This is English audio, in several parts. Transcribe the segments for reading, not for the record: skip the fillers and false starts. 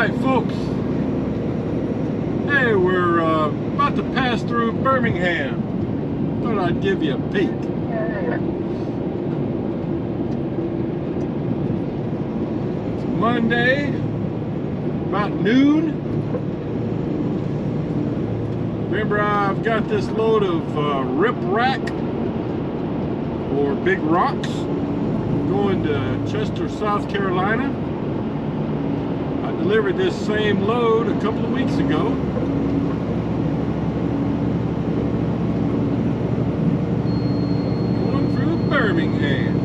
right, folks. Hey, we're about to pass through Birmingham. Thought I'd give you a peek. It's Monday, about noon. Remember, I've got this load of riprap or big rocks going to Chester, South Carolina. I delivered this same load a couple of weeks ago. Going through Birmingham.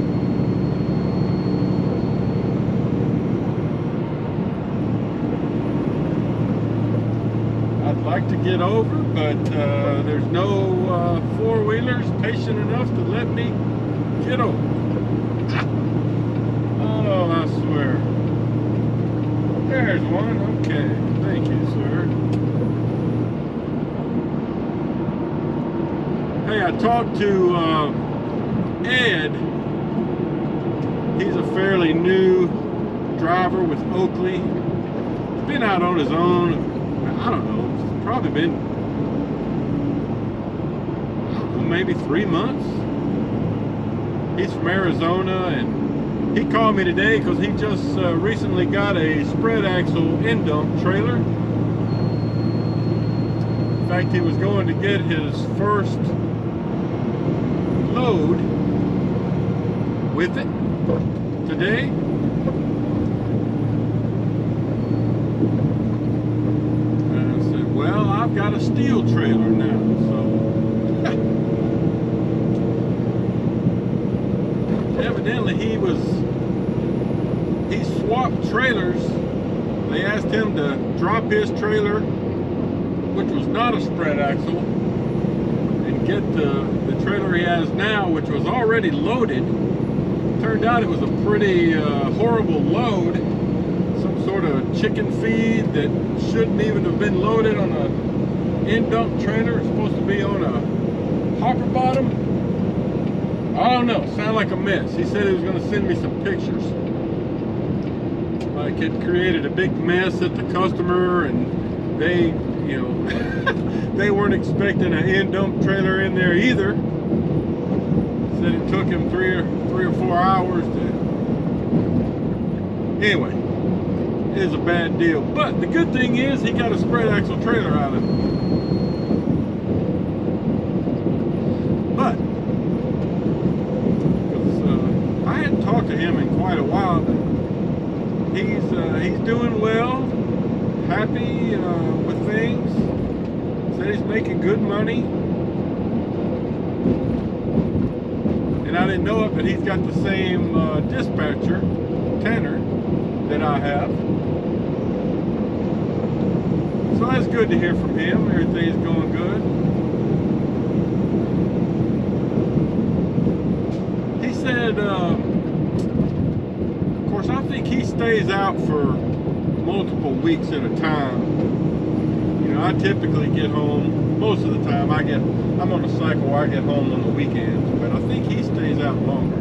I'd like to get over, but there's no four-wheelers patient enough to let me get over. Oh, I swear. There's one. Okay. Thank you, sir. Hey, I talked to Ed. He's a fairly new driver with Oakley. He's been out on his own, I don't know, it's probably been, I don't know, maybe 3 months. He's from Arizona, and he called me today because he just recently got a spread axle end dump trailer. In fact, he was going to get his first load with it today. And I said, well, I've got a steel trailer now, so evidently he swapped trailers. They asked him to drop his trailer, which was not a spread axle, and get the trailer he has now, which was already loaded. Turned out it was a pretty horrible load, some sort of chicken feed that shouldn't even have been loaded on a end dump trailer. It's supposed to be on a hopper bottom. I don't know, sounded like a mess. He said he was going to send me some pictures. Like it created a big mess at the customer, and they, you know, they weren't expecting an end dump trailer in there either. Said it took him three or 4 hours to. Anyway, it is a bad deal. But the good thing is he got a spread axle trailer out of it. But I hadn't talked to him in quite a while, but he's doing well, happy with things. Said he's making good money. And I didn't know it, but he's got the same dispatcher, Tanner, that I have. So that's good to hear from him. Everything's going good. He said, of course, I think he stays out for multiple weeks at a time. You know, I typically get home, most of the time I'm on a cycle where I get home on the weekends, but I think he stays out longer.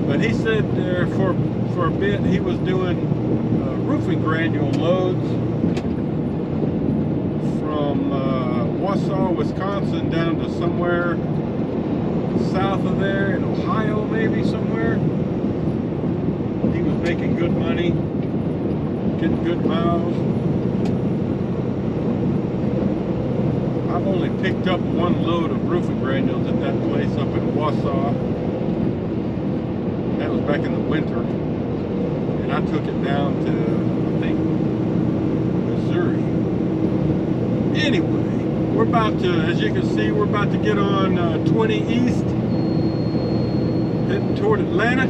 But he said for a bit he was doing roofing granule loads from Wausau, Wisconsin down to somewhere south of there in Ohio, maybe somewhere. He was making good money, getting good miles. I've only picked up one load of roofing granules at that place up in Wausau. That was back in the winter. And I took it down to, I think, Missouri. Anyway, we're about to, as you can see, we're about to get on 20 East, heading toward Atlanta.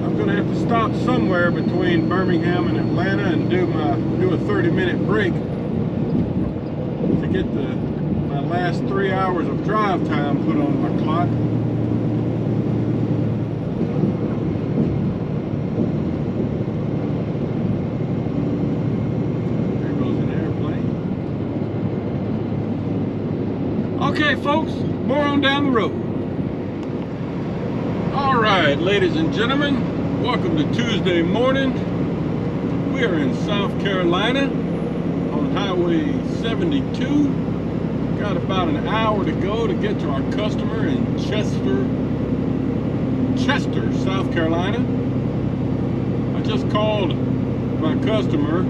I'm going to have to stop somewhere between Birmingham and Atlanta and do a 30-minute break to get my last 3 hours of drive time put on my clock. There goes an airplane. Okay, folks, more on down the road. All right, ladies and gentlemen, Welcome to Tuesday morning. We are in South Carolina on Highway 72. Got about an hour to go to get to our customer in Chester, South Carolina. I just called my customer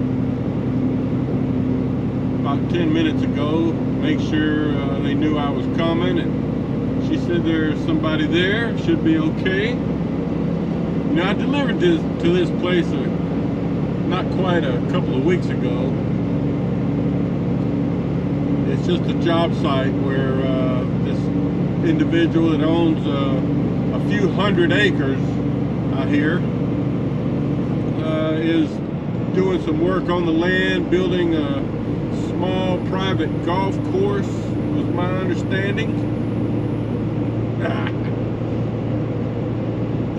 about 10 minutes ago, make sure they knew I was coming, and she said there's somebody there, should be okay. Now, I delivered this to this place not quite a couple of weeks ago. It's just a job site where this individual that owns a few hundred acres out here is doing some work on the land, building a small private golf course, was my understanding.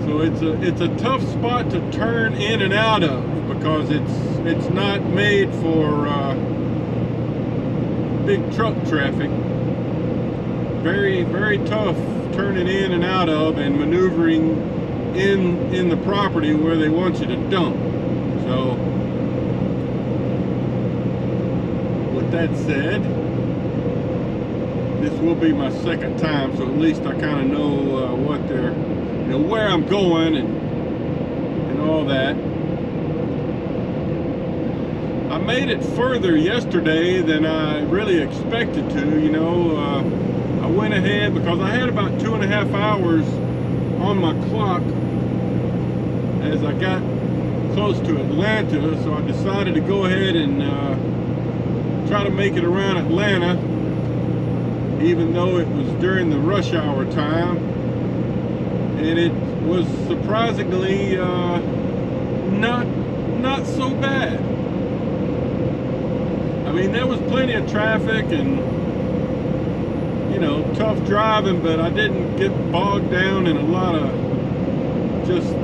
So it's a tough spot to turn in and out of because it's not made for big truck traffic. Very, very tough turning in and out of and maneuvering in the property where they want you to dump. So with that said, this will be my second time, so at least I kind of know what they're, where I'm going and all that. I made it further yesterday than I really expected to. I went ahead because I had about 2.5 hours on my clock as I got close to Atlanta, so I decided to go ahead and try to make it around Atlanta, even though it was during the rush hour time. And it was surprisingly not so bad. I mean, there was plenty of traffic and tough driving, but I didn't get bogged down in a lot of just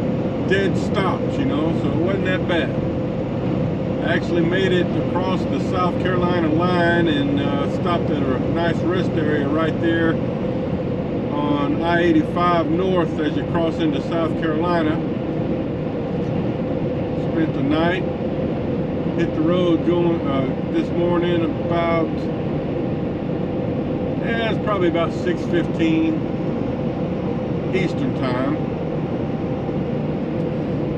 dead stops, so it wasn't that bad. I actually made it across the South Carolina line and stopped at a nice rest area right there on I-85 North as you cross into South Carolina. Spent the night, hit the road going this morning about, it's probably about 6:15 Eastern time.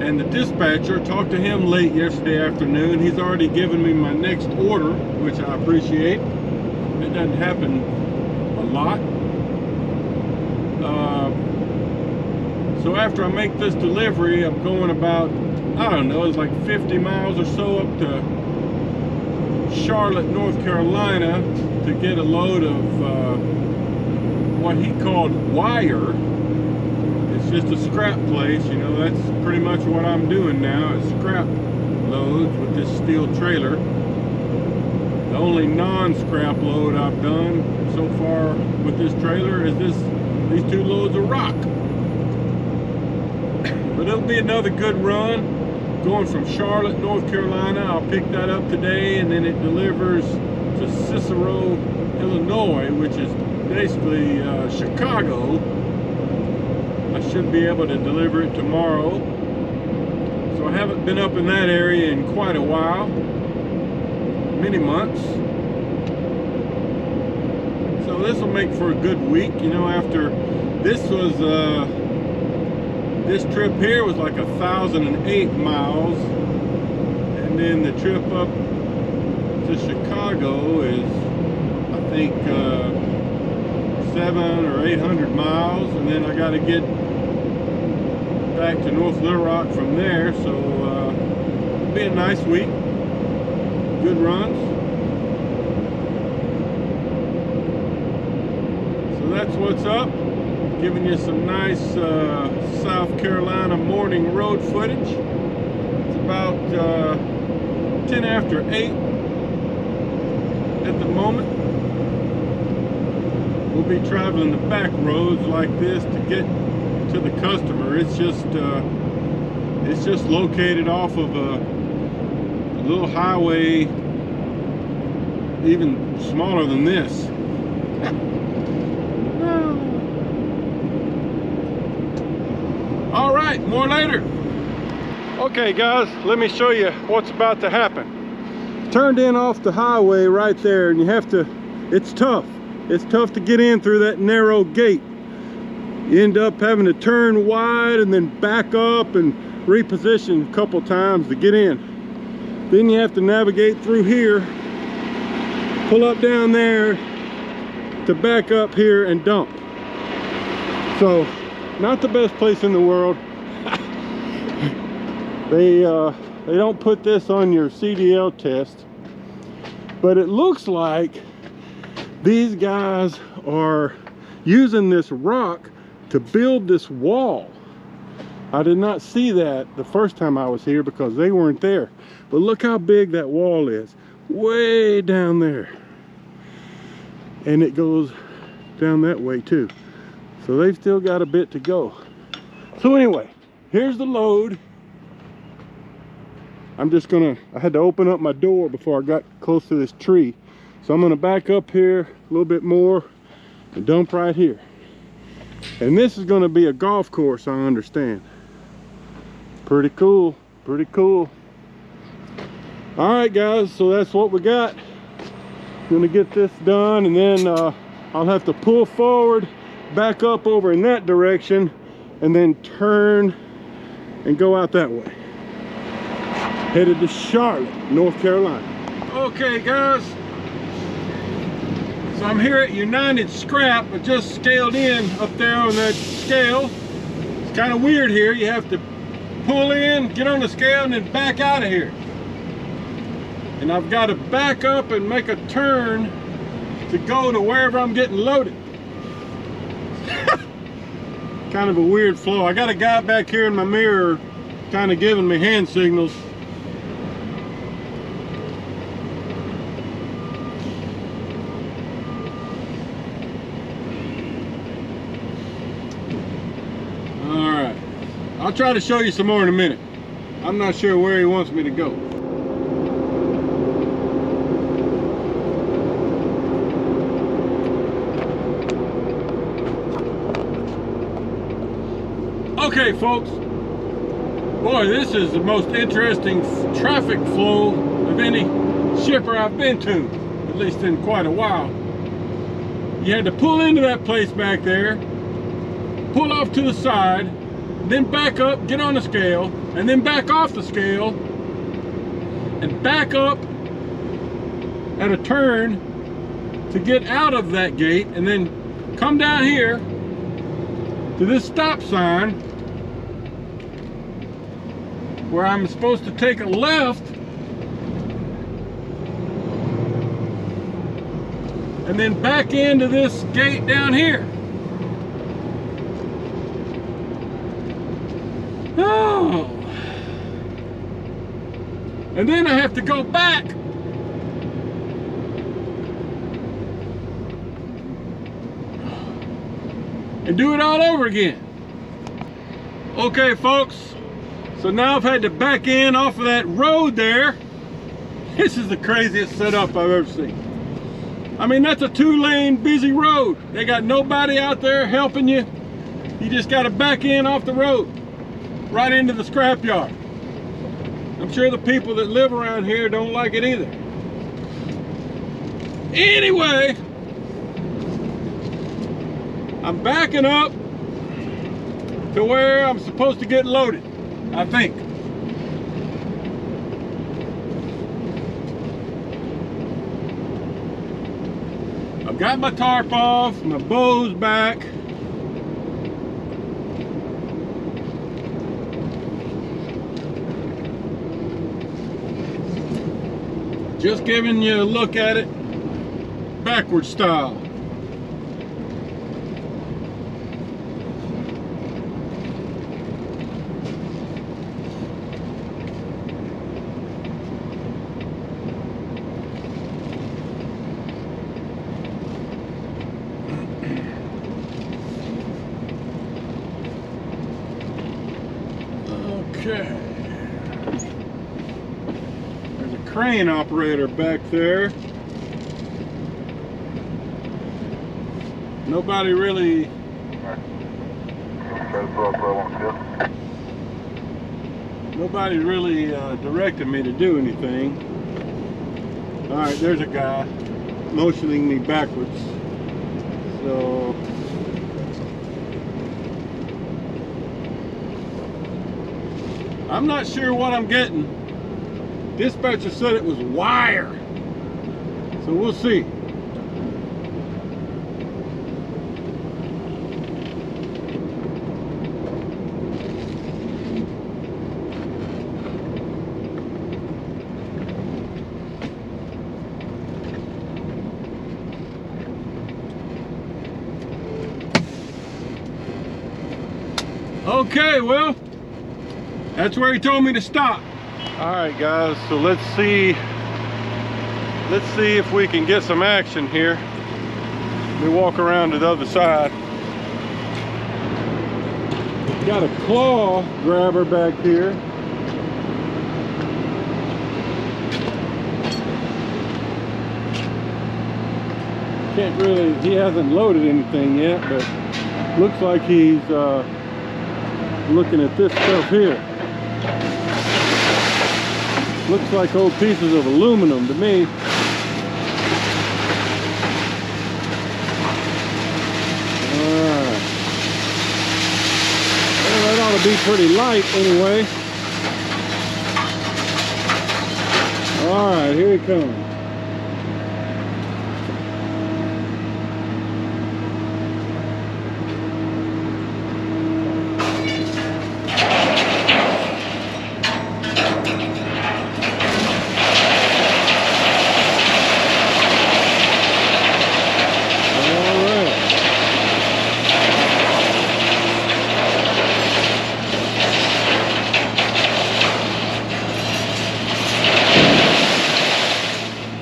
And the dispatcher, talked to him late yesterday afternoon. He's already given me my next order, which I appreciate. It doesn't happen a lot. So after I make this delivery, I'm going about, I don't know, it's like 50 miles or so up to Charlotte, North Carolina to get a load of what he called wire. It's just a scrap place, that's pretty much what I'm doing now, is scrap loads with this steel trailer. The only non-scrap load I've done so far with this trailer is these 2 loads of rock. But it'll be another good run going from Charlotte, North Carolina. I'll pick that up today, and then it delivers to Cicero, Illinois, which is basically Chicago. I should be able to deliver it tomorrow. So I haven't been up in that area in quite a while, many months. So this will make for a good week, after this was this trip here was like 1,008 miles, and then the trip up to Chicago is, I think, 700 or 800 miles, and then I got to get back to North Little Rock from there. So it'll be a nice week, good runs. So that's what's up. Giving you some nice South Carolina morning road footage. It's about 10 after 8 at the moment. We'll be traveling the back roads like this to get to the customer. It's just located off of a little highway, even smaller than this. All right, more later. Okay guys, let me show you what's about to happen. Turned in off the highway right there, and you have to, it's tough. It's tough to get in through that narrow gate. You end up having to turn wide and then back up and reposition a couple times to get in. Then you have to navigate through here, pull up down there to back up here and dump. So, not the best place in the world. They don't put this on your CDL test, but it looks like these guys are using this rock to build this wall. I did not see that the first time I was here because they weren't there. But look how big that wall is, way down there. And it goes down that way too. So they've still got a bit to go. So anyway, here's the load. I had to open up my door before I got close to this tree. So I'm gonna back up here a little bit more and dump right here. And this is gonna be a golf course, I understand. Pretty cool, pretty cool. All right guys, so that's what we got. Gonna get this done, and then I'll have to pull forward, back up over in that direction, and then turn and go out that way. Headed to Charlotte, North Carolina. Okay guys, so I'm here at United Scrap. I just scaled in up there on that scale. It's kind of weird here. You have to pull in, get on the scale, and then back out of here. And I've got to back up and make a turn to go to wherever I'm getting loaded. Kind of a weird flow. I got a guy back here in my mirror kind of giving me hand signals. I'll try to show you some more in a minute. I'm not sure where he wants me to go. Okay, folks. Boy, this is the most interesting traffic flow of any shipper I've been to, at least in quite a while. You had to pull into that place back there, pull off to the side, then back up, get on the scale, and then back off the scale, and back up at a turn to get out of that gate, and then come down here to this stop sign where I'm supposed to take a left and then back into this gate down here. Oh. And then I have to go back and do it all over again. Okay, folks, so now I've had to back in off of that road there. This is the craziest setup I've ever seen. I mean, that's a 2-lane busy road. They got nobody out there helping you. You just got to back in off the road, right into the scrapyard. I'm sure the people that live around here don't like it either. Anyway, I'm backing up to where I'm supposed to get loaded, I think. I've got my tarp off, my bow's back. Just giving you a look at it backward style. Okay. There's a crane operator back there. Nobody really Nobody's really directing me to do anything. All right, there's a guy motioning me backwards. So I'm not sure what I'm getting. Dispatcher said it was wire. So we'll see. Okay, well, that's where he told me to stop. All right, guys, so let's see if we can get some action here. Let me walk around to the other side. Got a claw grabber back here. Can't really, he hasn't loaded anything yet, but looks like he's looking at this stuff here. Looks like old pieces of aluminum to me. Alright. Well, that ought to be pretty light anyway. Alright, here he comes.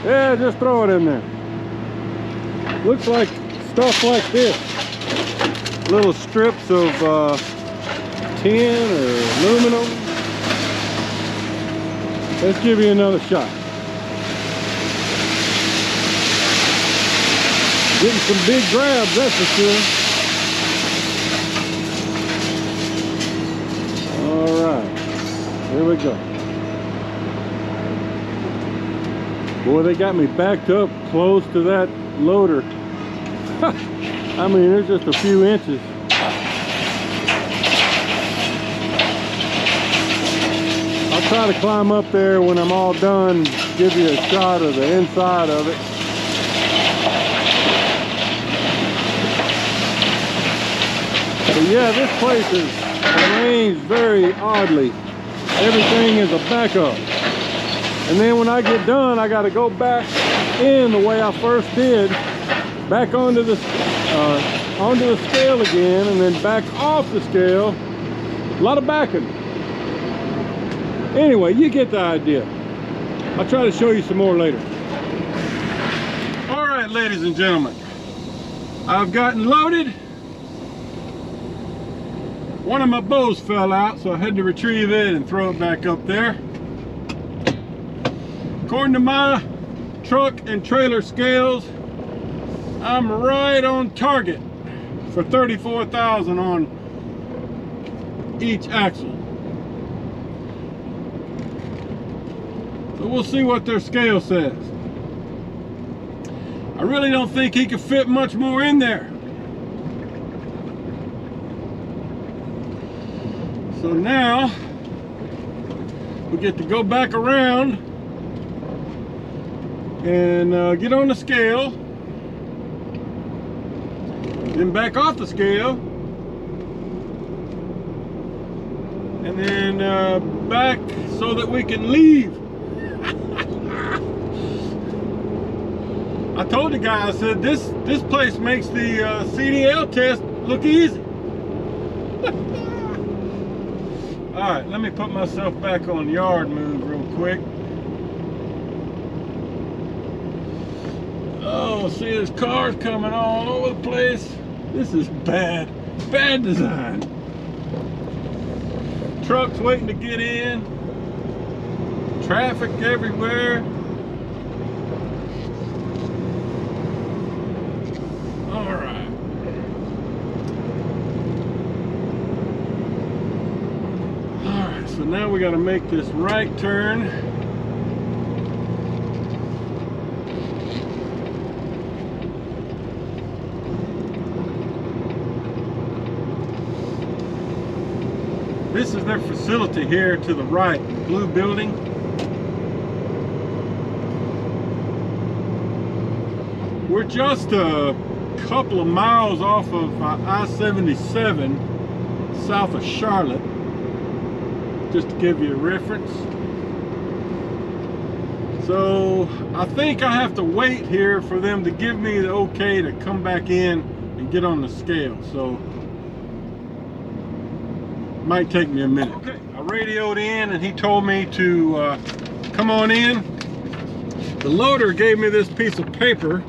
Yeah, just throw it in there. Looks like stuff like this. Little strips of tin or aluminum. Let's give you another shot. Getting some big grabs, that's for sure. All right, here we go. Boy, they got me backed up close to that loader. I mean, there's just a few inches. I'll try to climb up there when I'm all done, give you a shot of the inside of it. But yeah, this place is arranged very oddly. Everything is a backup. And then when I get done, I got to go back in the way I first did, back onto the scale again, and then back off the scale. A lot of backing. Anyway, you get the idea. I'll try to show you some more later. All right, ladies and gentlemen, I've gotten loaded. One of my bows fell out, so I had to retrieve it and throw it back up there. According to my truck and trailer scales, I'm right on target for 34,000 on each axle. So we'll see what their scale says. I really don't think he could fit much more in there. So now we get to go back around and get on the scale, then back off the scale, and then back so that we can leave. I told the guy, I said, this place makes the CDL test look easy. All right, let me put myself back on yard move real quick. Oh, see, there's cars coming all over the place. This is bad design. Trucks waiting to get in. Traffic everywhere. All right. All right, So now we got to make this right turn. This is their facility here to the right, blue building. We're just a couple of miles off of I-77 south of Charlotte, just to give you a reference. So I think I have to wait here for them to give me the okay to come back in and get on the scale. So might take me a minute. Okay, I radioed in and he told me to come on in. The loader gave me this piece of paper.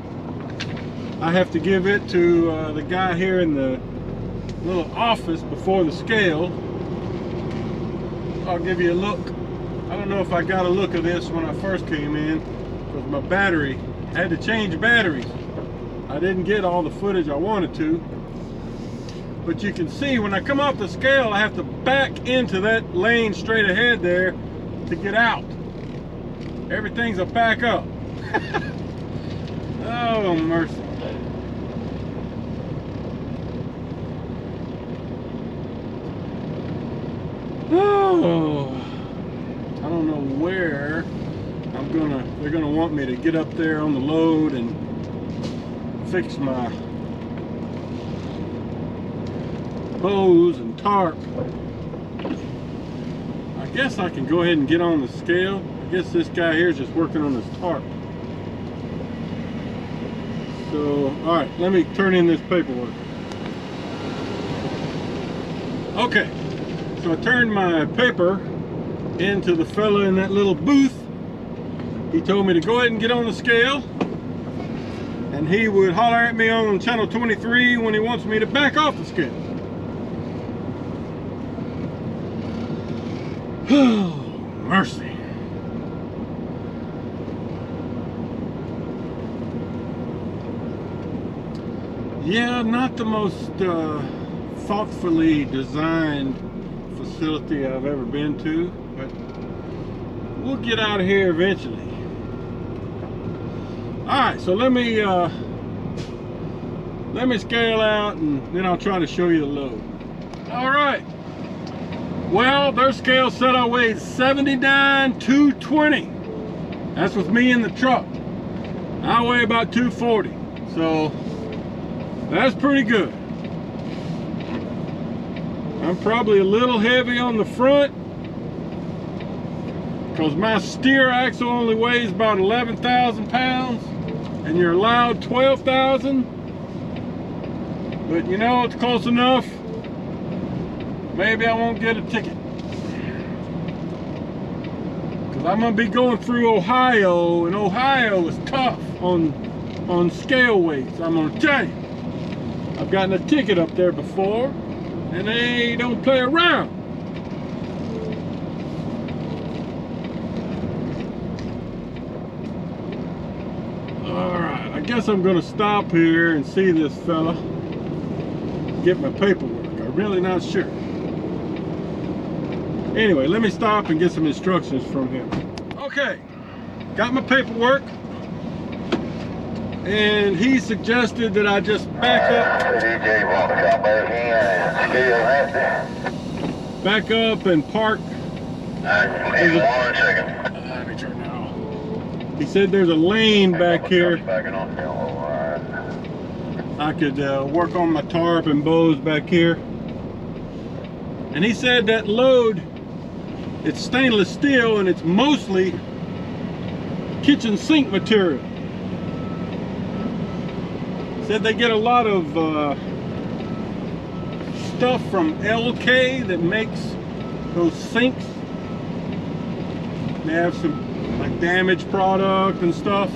I have to give it to the guy here in the little office before the scale. I'll give you a look. I don't know if I got a look of this when I first came in, because my battery, I had to change batteries. I didn't get all the footage I wanted to. But you can see when I come off the scale, I have to back into that lane straight ahead there to get out. Everything's a back up. Oh, mercy. Oh, I don't know where they're gonna want me to get up there on the load and fix my hose and tarp. I guess I can go ahead and get on the scale. I guess this guy here is just working on his tarp. So, all right, let me turn in this paperwork. Okay, so I turned my paper into the fella in that little booth. He told me to go ahead and get on the scale, and he would holler at me on channel 23 when he wants me to back off the scale. Oh, mercy. Yeah, not the most thoughtfully designed facility I've ever been to, but we'll get out of here eventually. Alright, so let me scale out and then I'll try to show you the load. Alright. Well, their scale said I weighed 79,220. That's with me in the truck. I weigh about 240. So that's pretty good. I'm probably a little heavy on the front because my steer axle only weighs about 11,000 pounds and you're allowed 12,000. But you know, it's close enough. Maybe I won't get a ticket. Because I'm going to be going through Ohio, and Ohio is tough on scale weights, I'm going to tell you. I've gotten a ticket up there before, and they don't play around. Alright, I guess I'm going to stop here and see this fella. Get my paperwork. I'm really not sure. Anyway, let me stop and get some instructions from him. Okay, got my paperwork. And he suggested that I just back up and park. Let me turn now. He said there's a lane back here. I could work on my tarp and bows back here. And he said that load, it's stainless steel and it's mostly kitchen sink material. Said they get a lot of stuff from LK that makes those sinks. They have some like damaged product and stuff.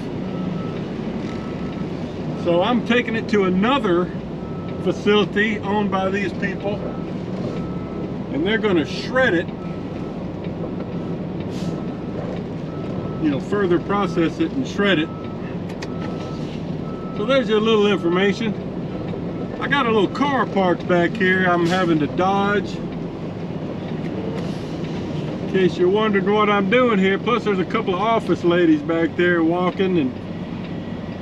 So I'm taking it to another facility owned by these people, and they're going to shred it, you know, further process it and shred it. So there's your little information. I got a little car parked back here I'm having to dodge. In case you're wondering what I'm doing here. Plus there's a couple of office ladies back there walking, and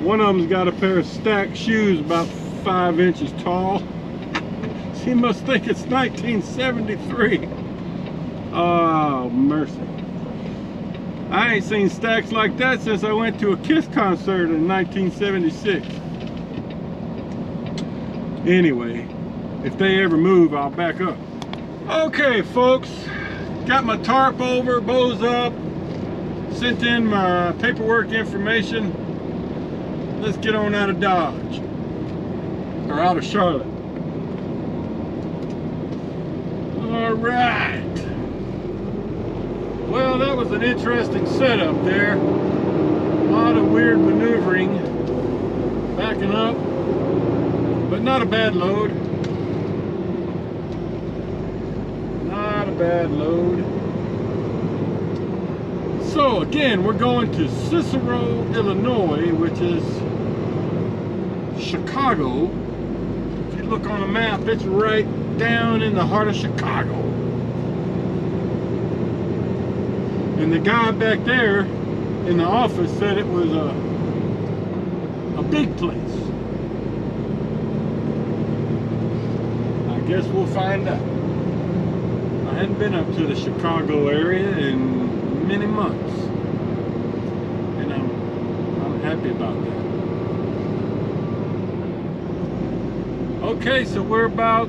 one of them's got a pair of stacked shoes about 5 inches tall. She must think it's 1973. Oh, mercy. I ain't seen stacks like that since I went to a Kiss concert in 1976. Anyway, if they ever move, I'll back up. Okay, folks. Got my tarp over, bows up, sent in my paperwork information. Let's get on out of Dodge, or out of Charlotte. All right. Well, that was an interesting setup there. A lot of weird maneuvering, backing up, but not a bad load. Not a bad load. So again, we're going to Cicero, Illinois, which is Chicago. If you look on the map, it's right down in the heart of Chicago. And the guy back there in the office said it was a big place. I guess we'll find out. I hadn't been up to the Chicago area in many months, and I'm happy about that. Okay, so we're about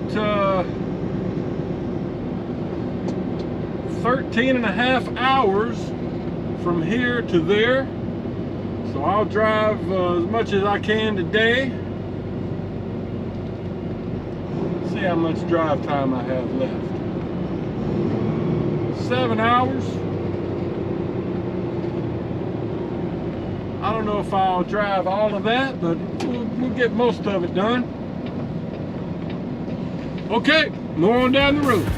13 and a half hours from here to there, so I'll drive as much as I can today. Let's see how much drive time I have left. 7 hours. I don't know if I'll drive all of that, but we'll get most of it done. Okay, more on down the road.